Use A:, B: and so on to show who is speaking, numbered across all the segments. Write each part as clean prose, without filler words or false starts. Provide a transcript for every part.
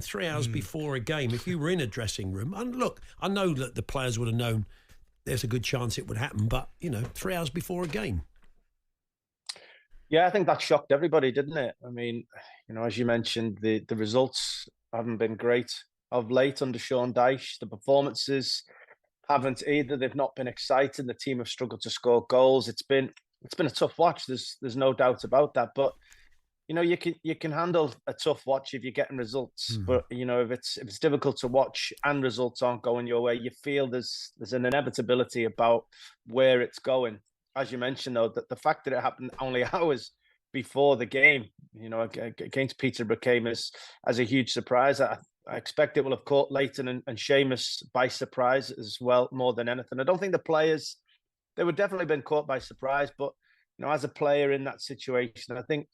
A: 3 hours before a game, if you were in a dressing room, and look, I know that the players would have known there's a good chance it would happen, but, 3 hours before a game.
B: Yeah, I think that shocked everybody, didn't it? I mean, as you mentioned, the results haven't been great of late under Sean Dyche. The performances haven't either. They've not been exciting. The team have struggled to score goals. It's been a tough watch. There's no doubt about that. But you can handle a tough watch if you're getting results. But if it's difficult to watch and results aren't going your way, you feel there's an inevitability about where it's going. As you mentioned, though, that the fact that it happened only hours before the game, against Peterborough came as a huge surprise. I expect it will have caught Leighton and Seamus by surprise as well, more than anything. I don't think the players, they would definitely been caught by surprise, but as a player in that situation, I think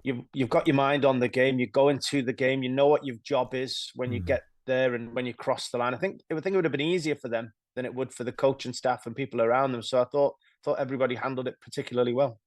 B: you've got your mind on the game. You go into the game, you know what your job is when you get there and when you cross the line. I think it would have been easier for them than it would for the coaching staff and people around them. So I thought everybody handled it particularly well.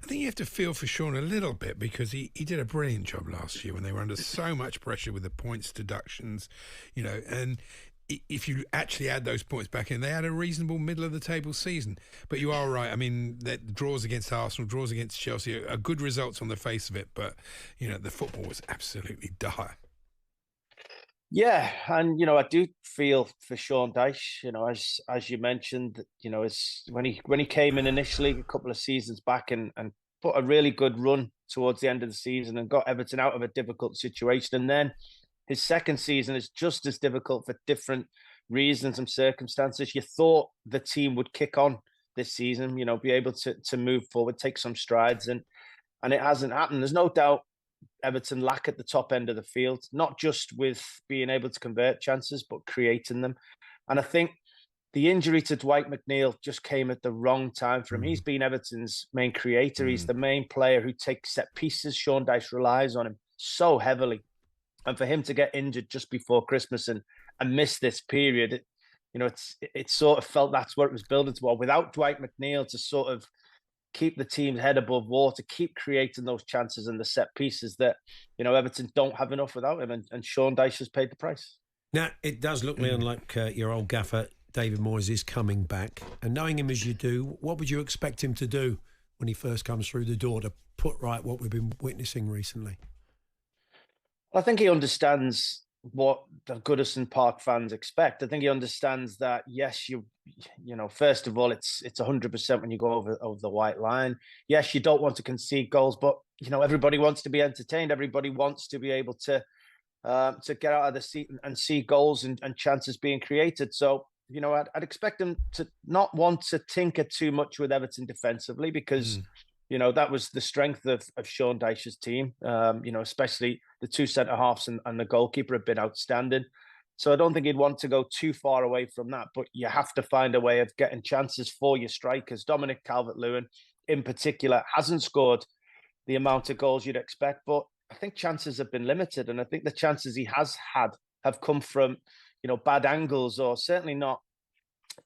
C: I think you have to feel for Sean a little bit, because he did a brilliant job last year when they were under so much pressure with the points deductions, and if you actually add those points back in, they had a reasonable middle of the table season. But you are right. I mean, the draws against Arsenal, draws against Chelsea are good results on the face of it, but the football was absolutely dire.
B: Yeah, and I do feel for Sean Dyche. As you mentioned, when he came in initially a couple of seasons back and put a really good run towards the end of the season and got Everton out of a difficult situation, and then his second season is just as difficult for different reasons and circumstances. You thought the team would kick on this season, be able to move forward, take some strides, and it hasn't happened. There's no doubt Everton lack at the top end of the field, not just with being able to convert chances, but creating them. And I think the injury to Dwight McNeil just came at the wrong time for him. He's been Everton's main creator. He's the main player who takes set pieces. Sean Dyche relies on him so heavily. And for him to get injured just before Christmas and miss this period, it sort of felt that's what it was building toward. Without Dwight McNeil to sort of keep the team's head above water, keep creating those chances and the set pieces that, Everton don't have enough without him. And Sean Dyche has paid the price.
A: Now, it does look, Leon, like your old gaffer, David Moyes, is coming back. And knowing him as you do, what would you expect him to do when he first comes through the door to put right what we've been witnessing recently?
B: I think he understands what the Goodison Park fans expect. I think he understands that, yes, first of all, it's 100% when you go over the white line. Yes, you don't want to concede goals, but, everybody wants to be entertained. Everybody wants to be able to get out of the seat and see goals and chances being created. So, I'd expect him to not want to tinker too much with Everton defensively, because that was the strength of Sean Dyche's team. Especially the two centre-halves and the goalkeeper have been outstanding. So I don't think he'd want to go too far away from that. But you have to find a way of getting chances for your strikers. Dominic Calvert-Lewin, in particular, hasn't scored the amount of goals you'd expect. But I think chances have been limited. And I think the chances he has had have come from, bad angles, or certainly not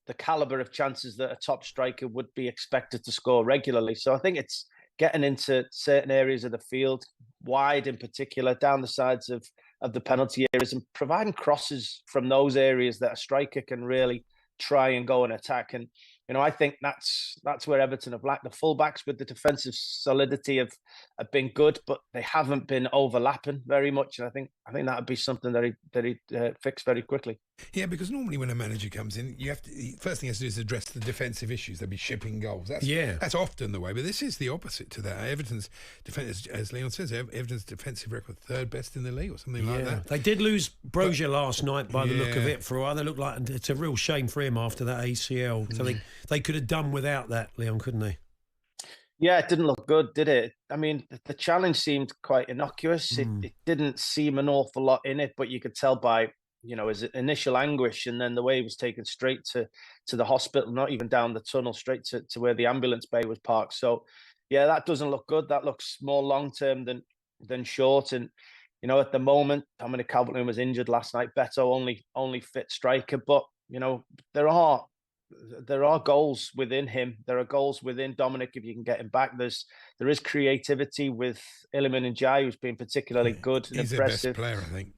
B: the caliber of chances that a top striker would be expected to score regularly. So I think it's getting into certain areas of the field, wide in particular, down the sides of the penalty areas, and providing crosses from those areas that a striker can really try and go and attack. And, I think that's where Everton have lacked. The fullbacks with the defensive solidity have been good, but they haven't been overlapping very much. And I think that would be something that he fix very quickly.
C: Yeah, because normally when a manager comes in, first thing he has to do is address the defensive issues. They'll be shipping goals. That's often the way, but this is the opposite to that. Everton's defense, as Leon says, Everton's defensive record third best in the league, or something like that.
A: They did lose Brozier last night by the look of it for a while. They look like it's a real shame for him after that ACL. So they could have done without that, Leon, couldn't they?
B: Yeah, it didn't look good, did it? I mean, the challenge seemed quite innocuous. It didn't seem an awful lot in it, but you could tell by his initial anguish, and then the way he was taken straight to the hospital, not even down the tunnel, straight to where the ambulance bay was parked. So, yeah, that doesn't look good. That looks more long-term than short. And, at the moment, Dominic Calvert-Lewin was injured last night. Beto only fit striker. But, there are goals within him. There are goals within Dominic if you can get him back. There is creativity with Iliman Ndiaye, who's been particularly good and
C: He's
B: impressive.
C: He's their best player, I think.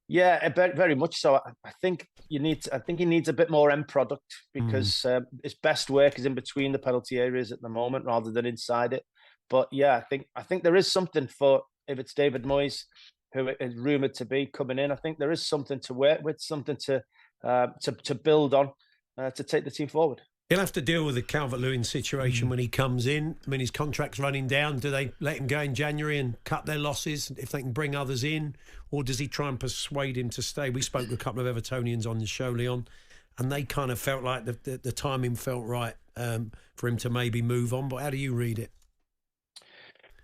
B: Yeah, very much so. I think he needs a bit more end product because his best work is in between the penalty areas at the moment rather than inside it. But yeah, I think there is something for, if it's David Moyes, who is rumoured to be coming in. I think there is something to work with, something to build on, to take the team forward.
A: He'll have to deal with the Calvert-Lewin situation when he comes in. I mean, his contract's running down. Do they let him go in January and cut their losses if they can bring others in? Or does he try and persuade him to stay? We spoke to a couple of Evertonians on the show, Leon, and they kind of felt like the timing felt right for him to maybe move on. But how do you read it?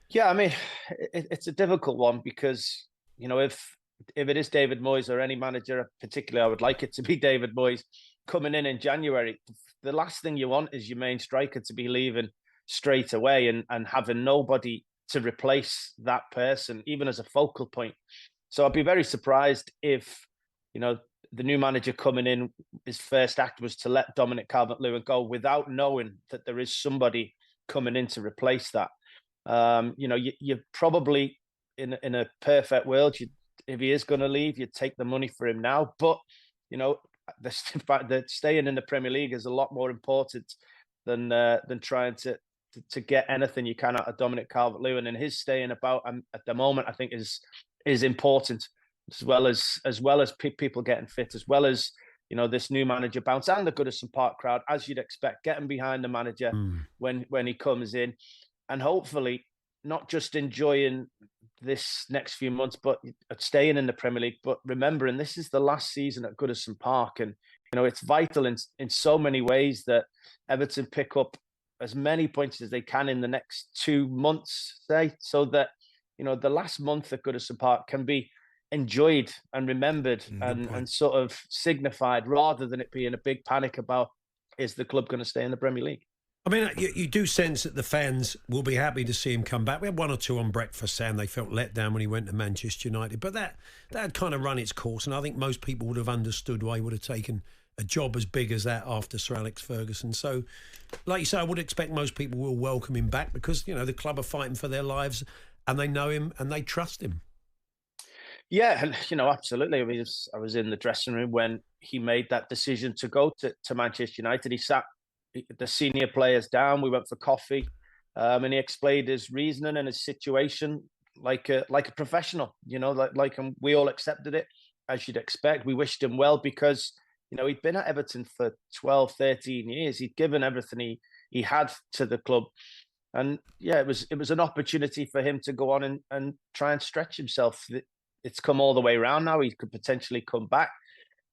B: Yeah, I mean, it's a difficult one because, if it is David Moyes or any manager, particularly I would like it to be David Moyes, coming in January, the last thing you want is your main striker to be leaving straight away and having nobody to replace that person, even as a focal point. So I'd be very surprised if, the new manager coming in, his first act was to let Dominic Calvert-Lewin go without knowing that there is somebody coming in to replace that. You probably, in a perfect world, if he is going to leave, you'd take the money for him now. But, the fact that staying in the Premier League is a lot more important than trying to get anything you can out of Dominic Calvert-Lewin, and his staying about at the moment, I think is important, as well as people getting fit, as well as this new manager bounce and the Goodison Park crowd, as you'd expect, getting behind the manager when he comes in, and hopefully not just enjoying this next few months, but staying in the Premier League. But remembering this is the last season at Goodison Park, and it's vital in so many ways that Everton pick up as many points as they can in the next 2 months, say, so that the last month at Goodison Park can be enjoyed and remembered and sort of signified, rather than it being a big panic about, is the club going to stay in the Premier League?
A: I mean, you do sense that the fans will be happy to see him come back. We had one or two on breakfast saying they felt let down when he went to Manchester United, but that had kind of run its course, and I think most people would have understood why he would have taken a job as big as that after Sir Alex Ferguson. So, like you say, I would expect most people will welcome him back because, the club are fighting for their lives and they know him and they trust him.
B: Yeah, and absolutely. I was in the dressing room when he made that decision to go to Manchester United. He sat the senior players down. We went for coffee, and he explained his reasoning and his situation like a professional. We all accepted it as you'd expect. We wished him well because he'd been at Everton for 12, 13 years. He'd given everything he had to the club, and yeah, it was an opportunity for him to go on and try and stretch himself. It's come all the way around now. He could potentially come back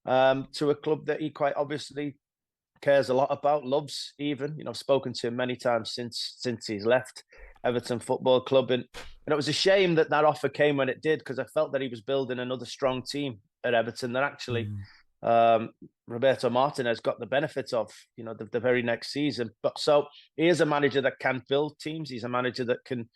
B: to a club that he quite obviously cares a lot about, loves even. I've spoken to him many times since he's left Everton Football Club. And it was a shame that offer came when it did, because I felt that he was building another strong team at Everton that actually Roberto Martinez got the benefits of, the very next season. But so he is a manager that can build teams. He's a manager that can,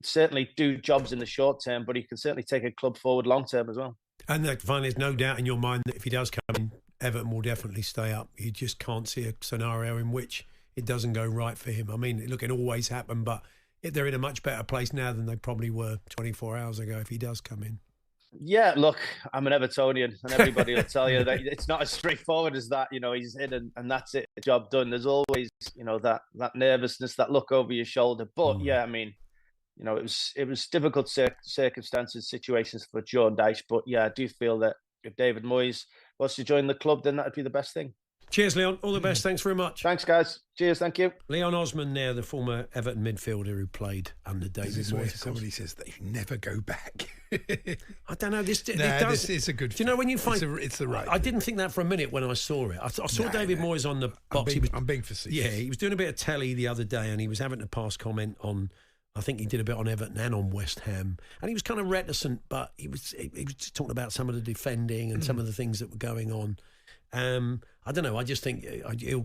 B: certainly do jobs in the short term, but he can certainly take a club forward long term as well.
A: And finally, there's no doubt in your mind that if he does come in, Everton will definitely stay up. You just can't see a scenario in which it doesn't go right for him. I mean, look, it always happened, but they're in a much better place now than they probably were 24 hours ago if he does come in.
B: Yeah, look, I'm an Evertonian, and everybody will tell you that it's not as straightforward as that. He's in and that's it, job done. There's always, that nervousness, that look over your shoulder. But yeah, I mean, it was difficult circumstances, situations for Sean Dyche. But yeah, I do feel that if David Moyes was to join the club, then that'd be the best thing.
A: Cheers, Leon. All the best. Thanks very much.
B: Thanks, guys. Cheers. Thank you.
A: Leon Osman there, the former Everton midfielder who played under David Moyes.
C: Somebody says they never go back.
A: I don't know. This
C: is a good.
A: Do you know when you find
C: it's the right?
A: I didn't think that for a minute when I saw it. I saw David Moyes on the box.
C: I'm being facetious.
A: Yeah, he was doing a bit of telly the other day, and he was having to pass comment on. I think he did a bit on Everton and on West Ham, and he was kind of reticent, but he was talking about some of the defending and some of the things that were going on. I don't know. I just think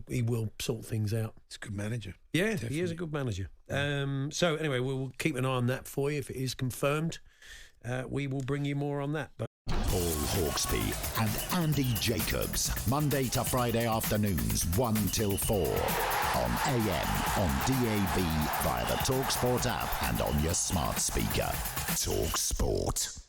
A: he will sort things out.
C: He's a good manager.
A: Yeah,
C: definitely.
A: He is a good manager. So anyway, we'll keep an eye on that for you. If it is confirmed, we will bring you more on that. But
D: Paul Hawksby and Andy Jacobs, Monday to Friday afternoons 1 till 4 on AM, on DAB, via the talkSPORT app and on your smart speaker. talkSPORT.